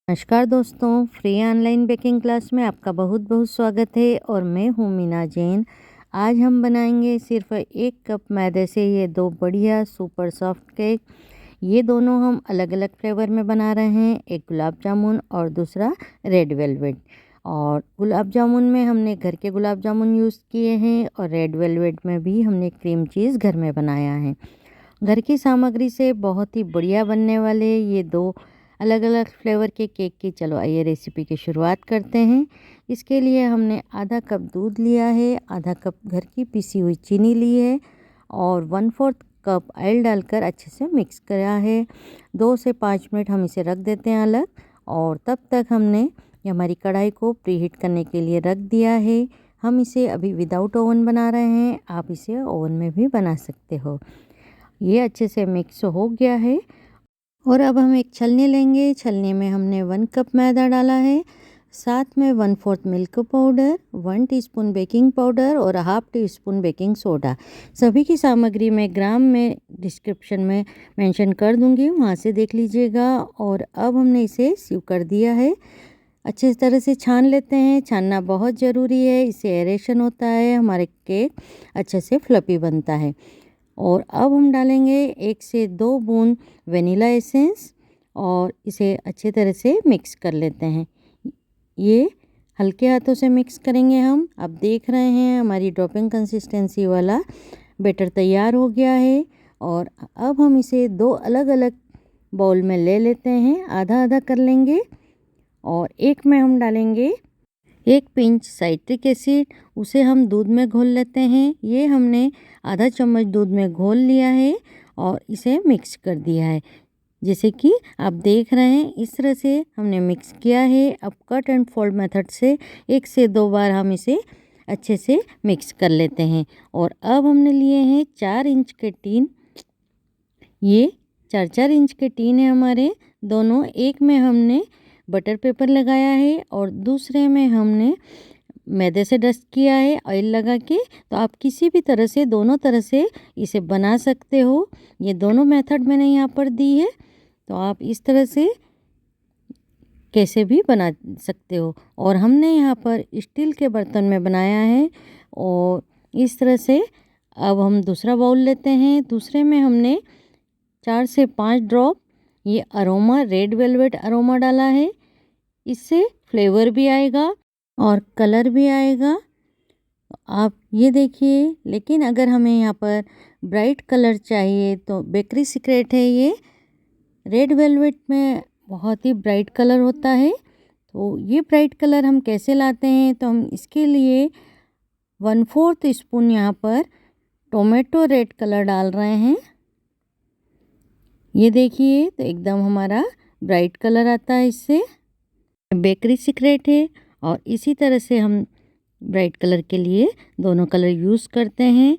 नमस्कार दोस्तों, free online baking class में आपका बहुत बहुत स्वागत है और मैं हूँ मीना जैन। आज हम बनाएंगे सिर्फ 1 कप मैदे से ये 2 बढ़िया सुपर सॉफ्ट केक। ये दोनों हम अलग अलग फ्लेवर में बना रहे हैं, एक गुलाब जामुन और दूसरा रेड वेलवेट। और गुलाब जामुन में हमने घर के गुलाब जामुन यूज़ किए हैं और रेड वेलवेट में भी हमने क्रीम चीज़ घर में बनाया है। घर की सामग्री से बहुत ही बढ़िया बनने वाले ये 2 अलग अलग फ्लेवर के केक की चलो आइए रेसिपी की शुरुआत करते हैं। इसके लिए हमने आधा कप दूध लिया है, आधा कप घर की पिसी हुई चीनी ली है और 1/4 कप ऑयल डालकर अच्छे से मिक्स करा है। 2 से 5 मिनट हम इसे रख देते हैं अलग। और तब तक हमने ये हमारी कढ़ाई को प्रीहीट करने के लिए रख दिया है। हम इसे अभी विदाउट ओवन बना रहे हैं, आप इसे ओवन में भी बना सकते हो। ये अच्छे से मिक्स हो गया है और अब हम एक छलनी लेंगे। छलनी में हमने 1 कप मैदा डाला है, साथ में 1/4 milk powder, 1 teaspoon baking powder और half teaspoon baking soda. सभी की सामग्री मैं ग्राम में डिस्क्रिप्शन में मेंशन कर दूंगी, वहाँ से देख लीजिएगा। और अब हमने इसे सीव कर दिया है। अच्छे तरह से छान लेते हैं, छानना बहुत ज़रूरी है, इससे एरेशन होता है, हमारे केक अच्छे से फ्लफी बनता है। और अब हम डालेंगे 1 से 2 बूंद वनीला एसेंस और इसे अच्छे तरह से मिक्स कर लेते हैं। ये हल्के हाथों से मिक्स करेंगे हम। अब देख रहे हैं हमारी ड्रॉपिंग कंसिस्टेंसी वाला बैटर तैयार हो गया है। और अब हम इसे 2 अलग अलग बाउल में ले लेते हैं, आधा आधा कर लेंगे। और एक में हम डालेंगे 1 पिंच साइट्रिक एसिड, उसे हम दूध में घोल लेते हैं। ये हमने आधा चम्मच दूध में घोल लिया है और इसे मिक्स कर दिया है। जैसे कि आप देख रहे हैं इस तरह से हमने मिक्स किया है। अब कट एंड फोल्ड मेथड से 1 से 2 बार हम इसे अच्छे से मिक्स कर लेते हैं। और अब हमने लिए हैं 4 इंच के टीन। ये 4-4 इंच के टीन है हमारे दोनों। एक में हमने बटर पेपर लगाया है और दूसरे में हमने मैदे से डस्ट किया है ऑयल लगा के। तो आप किसी भी तरह से, दोनों तरह से इसे बना सकते हो। ये दोनों मेथड मैंने यहाँ पर दी है, तो आप इस तरह से कैसे भी बना सकते हो। और हमने यहाँ पर स्टील के बर्तन में बनाया है। और इस तरह से अब हम दूसरा बाउल लेते हैं। दूसरे में हमने 4 से 5 ड्रॉप ये अरोमा, रेड वेलवेट अरोमा डाला है। इससे फ्लेवर भी आएगा और कलर भी आएगा, आप ये देखिए। लेकिन अगर हमें यहाँ पर ब्राइट कलर चाहिए तो बेकरी सीक्रेट है, ये रेड वेलवेट में बहुत ही ब्राइट कलर होता है। तो ये ब्राइट कलर हम कैसे लाते हैं, तो हम इसके लिए 1/4 स्पून यहाँ पर टोमेटो रेड कलर डाल रहे हैं। ये देखिए, तो एकदम हमारा ब्राइट कलर आता है इससे। बेकरी सीक्रेट है और इसी तरह से हम ब्राइट कलर के लिए दोनों कलर यूज़ करते हैं।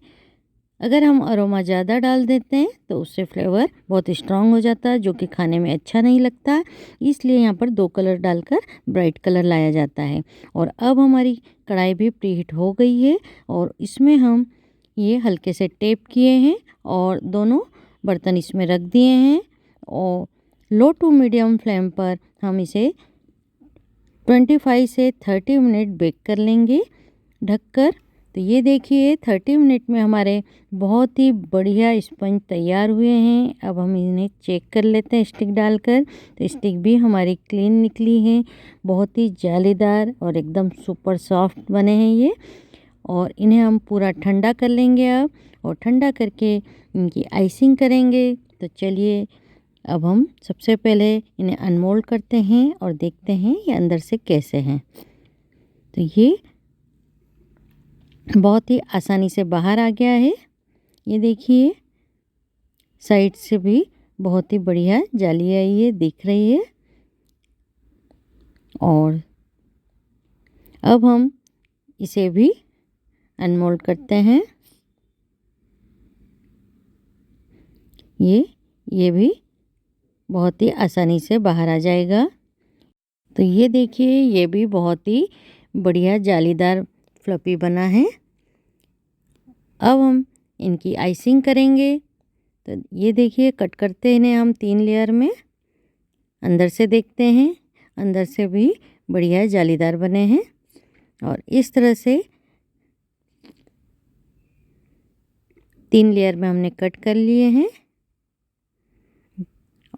अगर हम अरोमा ज़्यादा डाल देते हैं तो उससे फ्लेवर बहुत स्ट्रांग हो जाता है, जो कि खाने में अच्छा नहीं लगता। इसलिए यहाँ पर 2 कलर डालकर ब्राइट कलर लाया जाता है। और अब हमारी कढ़ाई भी प्रीहीट हो गई है और इसमें हम ये हल्के से टैप किए हैं और दोनों बर्तन इसमें रख दिए हैं। और लो टू मीडियम फ्लेम पर हम इसे 25 से 30 मिनट बेक कर लेंगे ढककर। तो ये देखिए 30 मिनट में हमारे बहुत ही बढ़िया स्पंज तैयार हुए हैं। अब हम इन्हें चेक कर लेते हैं स्टिक डालकर। तो स्टिक भी हमारी क्लीन निकली है, बहुत ही जालीदार और एकदम सुपर सॉफ्ट बने हैं ये। और इन्हें हम पूरा ठंडा कर लेंगे अब, और ठंडा करके इनकी आइसिंग करेंगे। तो चलिए अब हम सबसे पहले इन्हें अनमोल्ड करते हैं और देखते हैं ये अंदर से कैसे हैं। तो ये बहुत ही आसानी से बाहर आ गया है। ये देखिए साइड से भी बहुत ही बढ़िया जाली आई है, दिख रही है। और अब हम इसे भी अनमोल्ड करते हैं। ये भी बहुत ही आसानी से बाहर आ जाएगा। तो ये देखिए ये भी बहुत ही बढ़िया जालीदार फ्लफी बना है। अब हम इनकी आइसिंग करेंगे। तो ये देखिए कट करते हैं इन्हें हम 3 लेयर में। अंदर से देखते हैं अंदर से भी बढ़िया जालीदार बने हैं। और इस तरह से 3 लेयर में हमने कट कर लिए हैं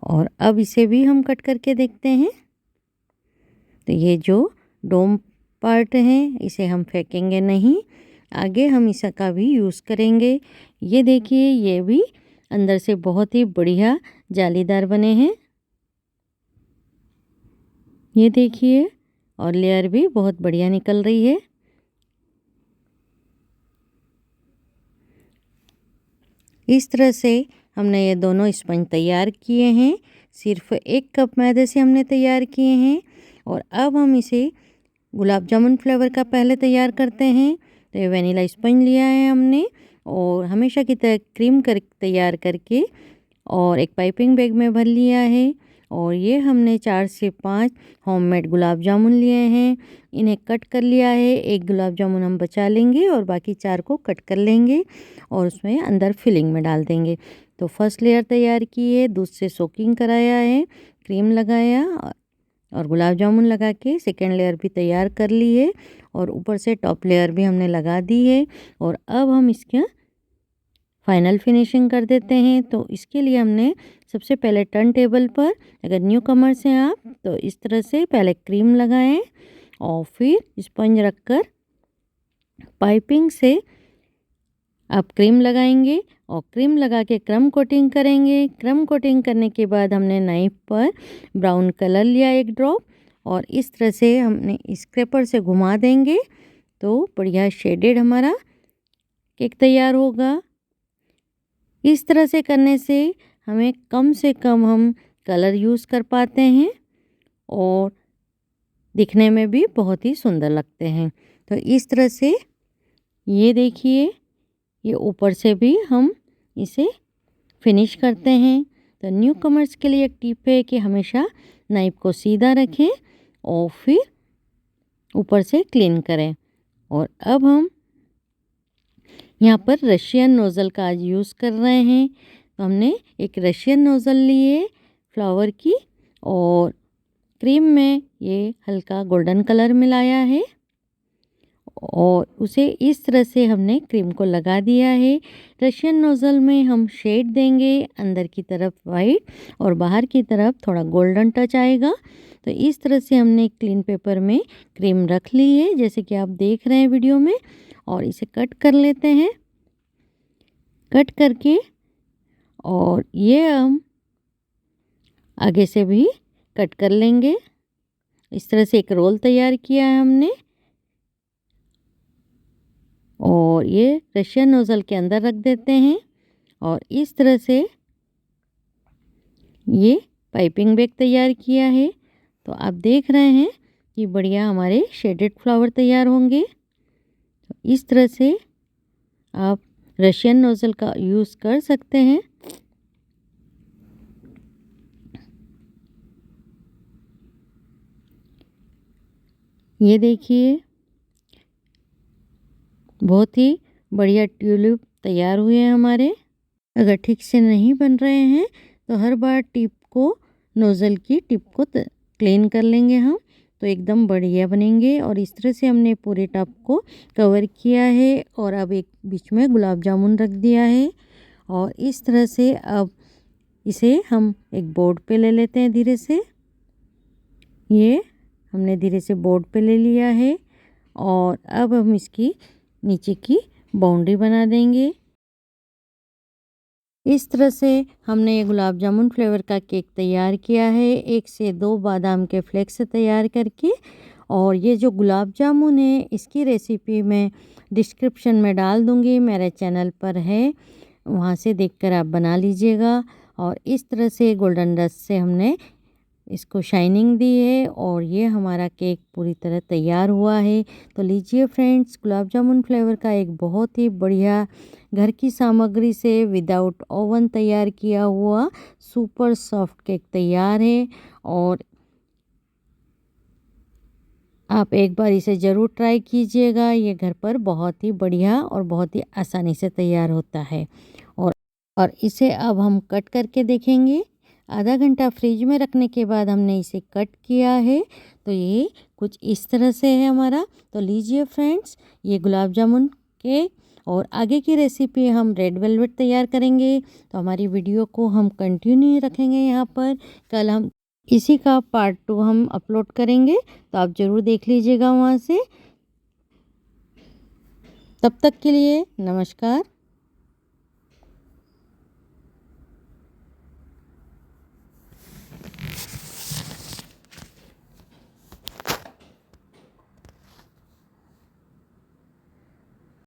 और अब इसे भी हम कट करके देखते हैं। तो ये जो डोम पार्ट है इसे हम फेंकेंगे नहीं, आगे हम इसका भी यूज़ करेंगे। ये देखिए ये भी अंदर से बहुत ही बढ़िया जालीदार बने हैं। ये देखिए और लेयर भी बहुत बढ़िया निकल रही है। इस तरह से हमने ये दोनों स्पंज तैयार किए हैं। सिर्फ 1 कप मैदे से हमने तैयार किए हैं। और अब हम इसे गुलाब जामुन फ्लेवर का पहले तैयार करते हैं। तो ये वनीला स्पंज लिया है हमने और हमेशा की तरह क्रीम कर तैयार करके और एक पाइपिंग बैग में भर लिया है। और ये हमने 4 से 5 होममेड गुलाब जामुन लिए हैं, इन्हें कट कर लिया है। एक गुलाब जामुन हम बचा लेंगे और बाकी 4 को कट कर लेंगे और उसमें अंदर फिलिंग में डाल देंगे। तो फर्स्ट लेयर तैयार की है, दूध से सोकिंग कराया है, क्रीम लगाया और गुलाब जामुन लगा के सेकेंड लेयर भी तैयार कर ली है और ऊपर से टॉप लेयर भी हमने लगा दी है। और अब हम इसका फाइनल फिनिशिंग कर देते हैं। तो इसके लिए हमने सबसे पहले टर्न टेबल पर, अगर न्यू कमर्स हैं आप तो इस तरह से पहले क्रीम लगाएं और फिर स्पंज रखकर पाइपिंग से आप क्रीम लगाएंगे और क्रीम लगा के क्रम कोटिंग करेंगे। क्रम कोटिंग करने के बाद हमने नाइफ पर ब्राउन कलर लिया 1 ड्रॉप और इस तरह से हमने स्क्रैपर से घुमा देंगे तो बढ़िया शेडेड हमारा केक तैयार होगा। इस तरह से करने से हमें कम से कम हम कलर यूज़ कर पाते हैं और दिखने में भी बहुत ही सुंदर लगते हैं। तो इस तरह से ये देखिए ये ऊपर से भी हम इसे फिनिश करते हैं। तो न्यू कमर्स के लिए एक टिप है कि हमेशा नाइफ को सीधा रखें और फिर ऊपर से क्लीन करें। और अब हम यहाँ पर रशियन नोज़ल का आज यूज़ कर रहे हैं। तो हमने एक रशियन नोज़ल लिए फ्लावर की और क्रीम में ये हल्का गोल्डन कलर मिलाया है और उसे इस तरह से हमने क्रीम को लगा दिया है। रशियन नोज़ल में हम शेड देंगे, अंदर की तरफ वाइट और बाहर की तरफ थोड़ा गोल्डन टच आएगा। तो इस तरह से हमने क्लीन पेपर में क्रीम रख ली है जैसे कि आप देख रहे हैं वीडियो में। और इसे कट कर लेते हैं, कट करके और ये हम आगे से भी कट कर लेंगे। इस तरह से एक रोल तैयार किया है हमने और ये रशियन नोज़ल के अंदर रख देते हैं और इस तरह से ये पाइपिंग बैग तैयार किया है। तो आप देख रहे हैं कि बढ़िया हमारे शेडेड फ्लावर तैयार होंगे। तो इस तरह से आप रशियन नोज़ल का यूज़ कर सकते हैं। ये देखिए बहुत ही बढ़िया ट्यूलिप तैयार हुए हैं हमारे। अगर ठीक से नहीं बन रहे हैं तो हर बार टिप को, नोज़ल की टिप को क्लीन कर लेंगे हम, तो एकदम बढ़िया बनेंगे। और इस तरह से हमने पूरे टब को कवर किया है और अब एक बीच में गुलाब जामुन रख दिया है। और इस तरह से अब इसे हम एक बोर्ड पे ले लेते हैं धीरे से। ये हमने धीरे से बोर्ड पे ले लिया है और अब हम इसकी नीचे की बाउंड्री बना देंगे। इस तरह से हमने ये गुलाब जामुन फ्लेवर का केक तैयार किया है 1 से 2 बादाम के फ्लेक्स तैयार करके। और ये जो गुलाब जामुन है इसकी रेसिपी मैं डिस्क्रिप्शन में डाल दूँगी, मेरे चैनल पर है, वहाँ से देखकर आप बना लीजिएगा। और इस तरह से गोल्डन डस्ट से हमने इसको शाइनिंग दी है और ये हमारा केक पूरी तरह तैयार हुआ है। तो लीजिए फ्रेंड्स, गुलाब जामुन फ्लेवर का एक बहुत ही बढ़िया घर की सामग्री से विदाउट ओवन तैयार किया हुआ सुपर सॉफ्ट केक तैयार है। और आप एक बार इसे ज़रूर ट्राई कीजिएगा, ये घर पर बहुत ही बढ़िया और बहुत ही आसानी से तैयार होता है। और इसे अब हम कट करके देखेंगे। आधा घंटा फ्रिज में रखने के बाद हमने इसे कट किया है, तो ये कुछ इस तरह से है हमारा। तो लीजिए फ्रेंड्स, ये गुलाब जामुन केक और आगे की रेसिपी हम रेड वेलवेट तैयार करेंगे। तो हमारी वीडियो को हम कंटिन्यू रखेंगे यहाँ पर। कल हम इसी का पार्ट 2 हम अपलोड करेंगे, तो आप ज़रूर देख लीजिएगा वहाँ से। तब तक के लिए नमस्कार।